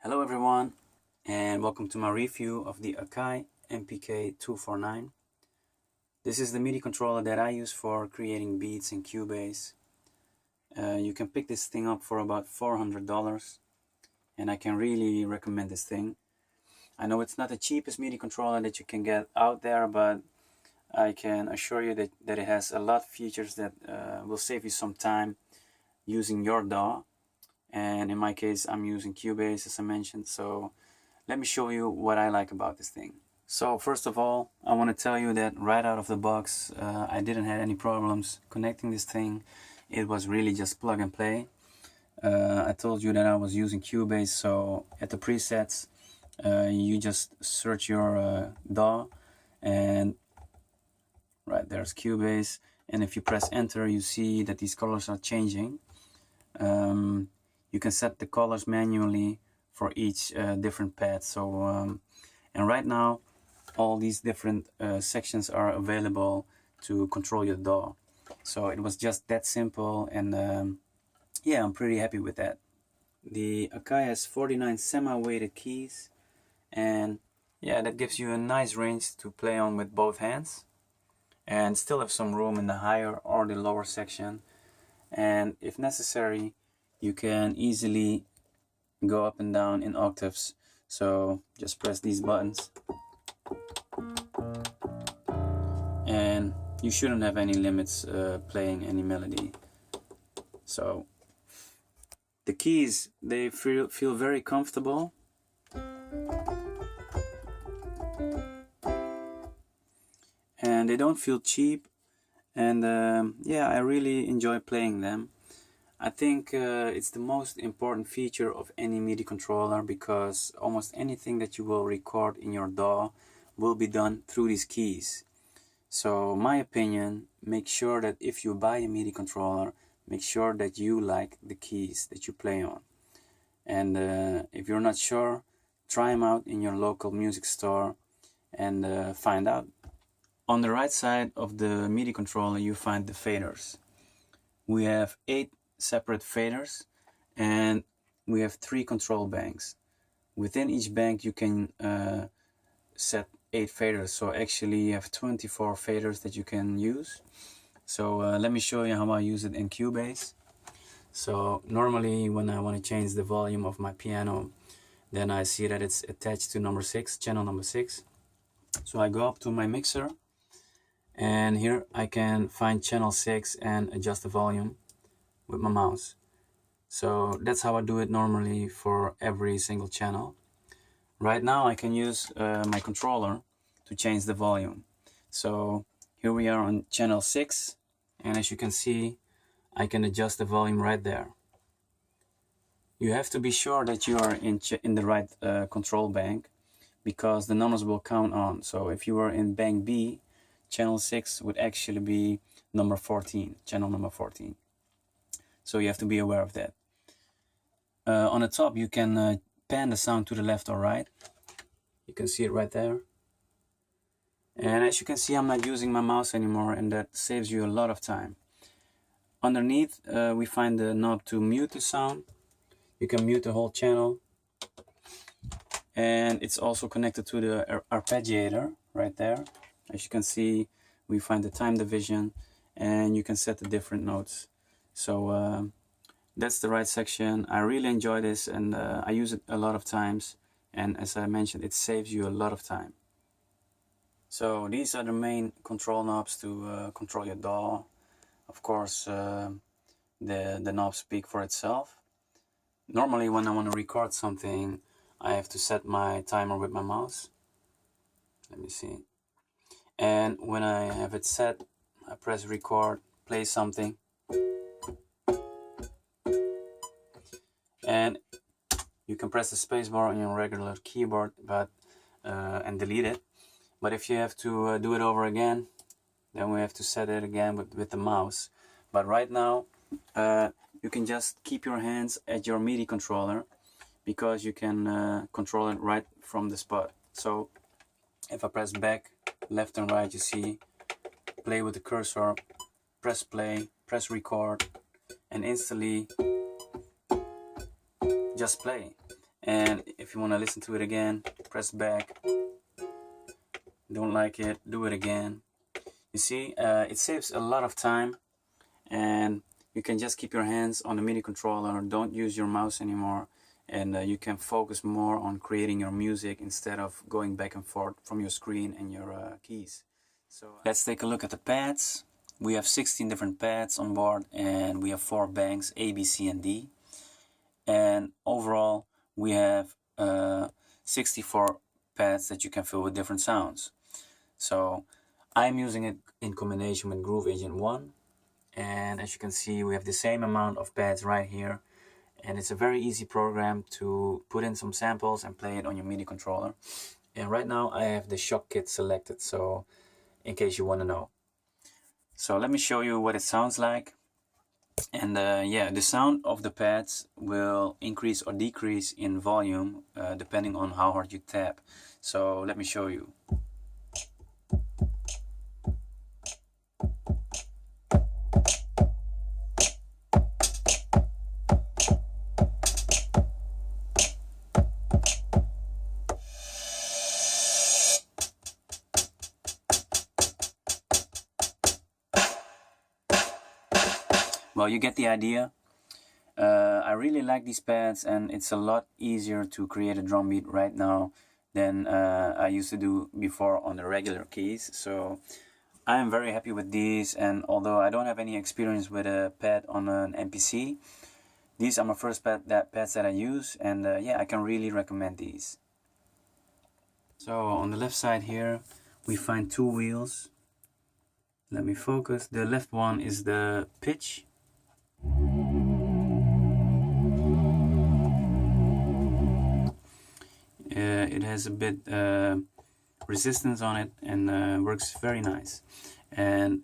Hello everyone, and welcome to my review of the Akai MPK 249. This is the MIDI controller that I use for creating beats in Cubase. You can pick this thing up for about $400, and I can really recommend this thing. I know it's not the cheapest MIDI controller that you can get out there, but I can assure you that it has a lot of features that will save you some time using your DAW. And in my case, I'm using Cubase, as I mentioned. So let me show you what I like about this thing. So first of all, I want to tell you that right out of the box, I didn't have any problems connecting this thing. It was really just plug and play. I told you that I was using Cubase, so at the presets, you just search your DAW, and right there's Cubase. And if you press enter, you see that these colors are changing. You can set the colors manually for each different pad. So and right now all these different sections are available to control your DAW. So it was just that simple, and yeah, I'm pretty happy with that. The Akai has 49 semi-weighted keys, and yeah, that gives you a nice range to play on with both hands, and still have some room in the higher or the lower section. And if necessary, you can easily go up and down in octaves. So just press these buttons and you shouldn't have any limits playing any melody. So the keys, they feel very comfortable. And they don't feel cheap, and yeah, I really enjoy playing them. I think it's the most important feature of any MIDI controller, because almost anything that you will record in your DAW will be done through these keys. So my opinion, make sure that if you buy a MIDI controller, make sure that you like the keys that you play on. And if you're not sure, try them out in your local music store and find out. On the right side of the MIDI controller, you find the faders. We have 8 separate faders, and we have 3 control banks. Within each bank you can set 8 faders, so actually you have 24 faders that you can use. So let me show you how I use it in Cubase. So normally when I want to change the volume of my piano, then I see that it's attached to number 6, channel number 6. So I go up to my mixer, and here I can find channel 6 and adjust the volume with my mouse. So that's how I do it normally for every single channel. Right now I can use my controller to change the volume. So here we are on channel 6, and as you can see, I can adjust the volume right there. You have to be sure that you are in the right control bank, because the numbers will count on. So if you were in bank B, channel 6 would actually be number 14, channel number 14. So you have to be aware of that. On the top you can pan the sound to the left or right. You can see it right there. And as you can see, I'm not using my mouse anymore, and that saves you a lot of time. Underneath we find the knob to mute the sound. You can mute the whole channel. And it's also connected to the arpeggiator right there. As you can see, we find the time division, and you can set the different notes. So that's the right section. I really enjoy this, and I use it a lot of times, and as I mentioned, it saves you a lot of time. So these are the main control knobs to control your DAW. Of course, the knobs speak for itself. Normally when I want to record something, I have to set my timer with my mouse. Let me see. And when I have it set, I press record, play something. And you can press the spacebar on your regular keyboard, but and delete it. But if you have to do it over again, then we have to set it again with the mouse. But right now, you can just keep your hands at your MIDI controller, because you can control it right from the spot. So if I press back, left and right, you see, play with the cursor, press play, press record, and instantly just play. And if you want to listen to it again, press back. Don't like it, do it again. You see, it saves a lot of time, and you can just keep your hands on the MIDI controller. Don't use your mouse anymore, and you can focus more on creating your music instead of going back and forth from your screen and your keys. So let's take a look at the pads. We have 16 different pads on board, and we have 4 banks, A, B, C, and D. And overall, we have 64 pads that you can fill with different sounds. So I'm using it in combination with Groove Agent 1. And as you can see, we have the same amount of pads right here. And it's a very easy program to put in some samples and play it on your MIDI controller. And right now I have the shock kit selected, so in case you want to know. So let me show you what it sounds like. And yeah, the sound of the pads will increase or decrease in volume depending on how hard you tap. So let me show you. Well, you get the idea. I really like these pads, and it's a lot easier to create a drum beat right now than I used to do before on the regular keys. So I am very happy with these, and although I don't have any experience with a pad on an MPC, these are my first pads that I use, and yeah, I can really recommend these. So on the left side here, we find 2 wheels. Let me focus. The left one is the pitch. It has a bit resistance on it, and works very nice. And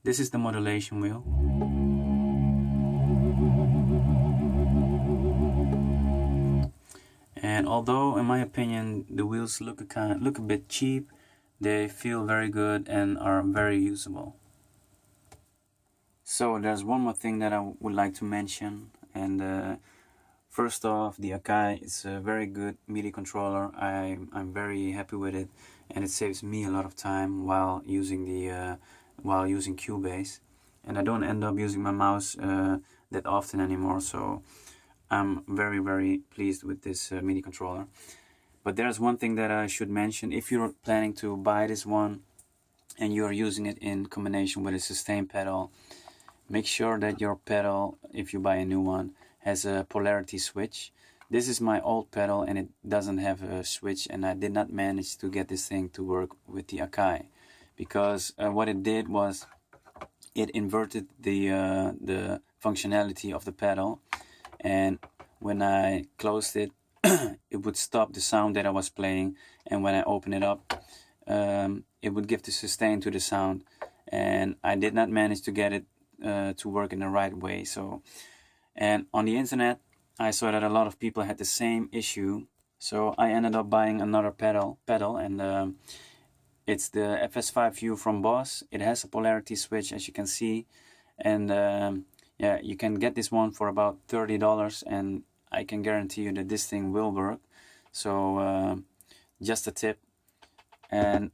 this is the modulation wheel. And although in my opinion the wheels look a bit cheap, they feel very good and are very usable. So there's one more thing that I would like to mention, and first off, the Akai is a very good MIDI controller. I'm very happy with it, and it saves me a lot of time while using Cubase, and I don't end up using my mouse that often anymore. So I'm very pleased with this MIDI controller. But there's one thing that I should mention. If you're planning to buy this one and you're using it in combination with a sustain pedal, make sure that your pedal, if you buy a new one, has a polarity switch. This is my old pedal and it doesn't have a switch, and I did not manage to get this thing to work with the Akai, because what it did was it inverted the functionality of the pedal, and when I closed it it would stop the sound that I was playing, and when I open it up it would give the sustain to the sound, and I did not manage to get it to work in the right way. So, and on the internet I saw that a lot of people had the same issue, so I ended up buying another pedal, and it's the FS5U from Boss. It has a polarity switch, as you can see, and yeah, you can get this one for about $30, and I can guarantee you that this thing will work. So just a tip. And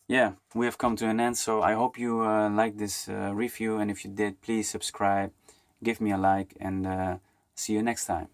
yeah, we have come to an end, so I hope you liked this review, and if you did, please subscribe, give me a like, and see you next time.